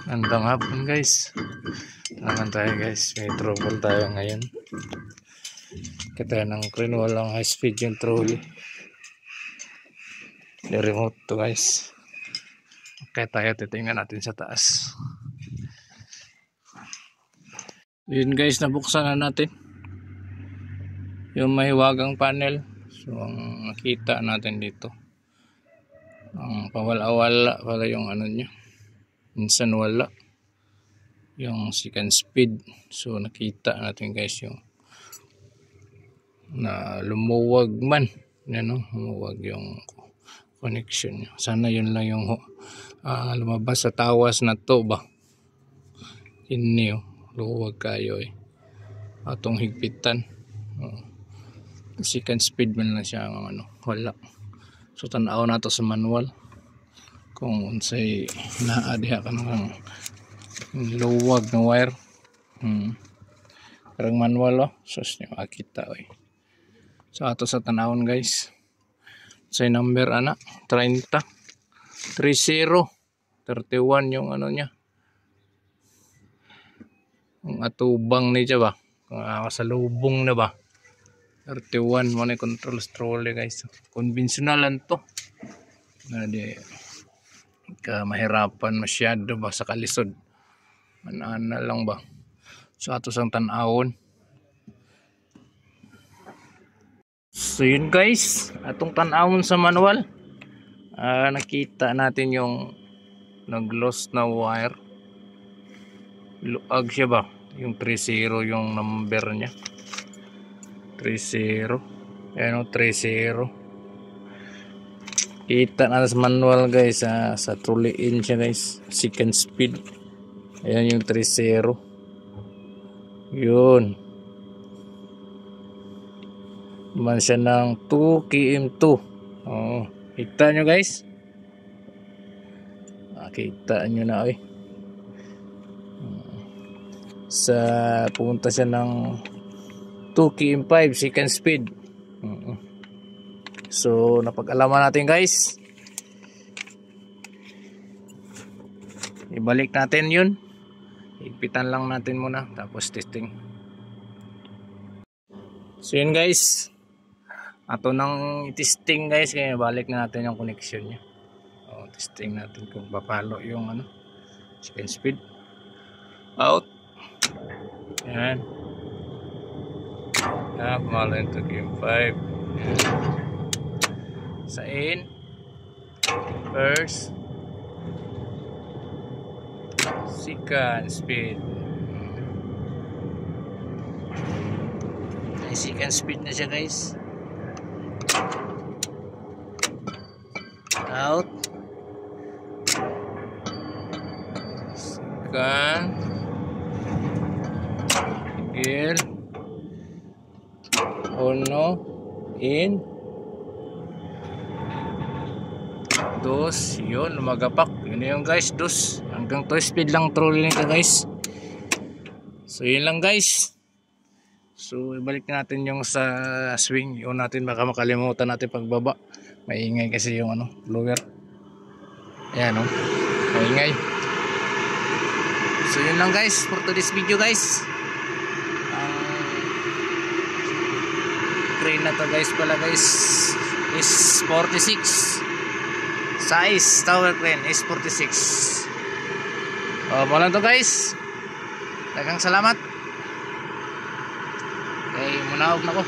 Andang hapon guys. Naman tayo guys. May trouble tayo ngayon. Kita ng crane, walang high speed yung trolley. Ni-remote to guys. Okay tayo, titingnan natin sa taas. Yun guys, nabuksan na natin yung mahiwagang panel. So ang nakita natin dito, ang pawala-wala pala yung ano nyo. Minsan wala yung second speed. So nakita natin guys yung na lumuwag man, ano, lumuwag yung connection nyo. Sana yun lang yung lumabas sa tawas na to ba. Ini luwag kayo atong higpitan. Second speed man lang siya ang ano, wala. So tanaw na to sa manual kung unsay naadiha ka ng luwag na wire. Karang manual sus niyo makita so ato sa tanawon guys, say number ana 30 31 yung ano niya, ang atubang ni siya ba, sa lubong na ba 31 mo na control stroller guys. Conventional lang to na di ka mahirapan masyado ba sa kalisod, ana lang ba. So ato sang tan-awon. So yun guys, atong tan-awon sa manual, nakita natin yung nag-lost na wire. Luag siya ba, yung 30 yung number niya, 30 ayan o, 30. Kita na sa manual guys, sa trolley in siya guys, second speed. Ayan yung 30 yun, man siya ng 2 km2. Kita nyo guys, kita nyo na sa pumunta siya ng 2 km5 second speed. So napag-alaman natin guys, ibalik natin yun, higpitan lang natin muna tapos testing. So yun guys, ato nang testing guys, kaya balik na natin yung connection nya. Testing natin kung papalo yung ano, second speed out. Yan, pumalo yung 2 km5 sa in first second speed. Ay, second speed na siya guys, out second gear uno in dos. Yun, lumagapak. Yun yung guys, dos. Hanggang 2 speed lang trolley nito guys. So yun lang guys. So ibalik natin yung sa swing. Yun natin, baka makalimutan natin pagbaba. Maingay kasi yung ano, blower. Ayan maingay. So yun lang guys for today's video guys. Crane na to guys pala guys is 46 size, tower crane is 46. Mula to guys, daghang salamat. Okay, munaog na ko.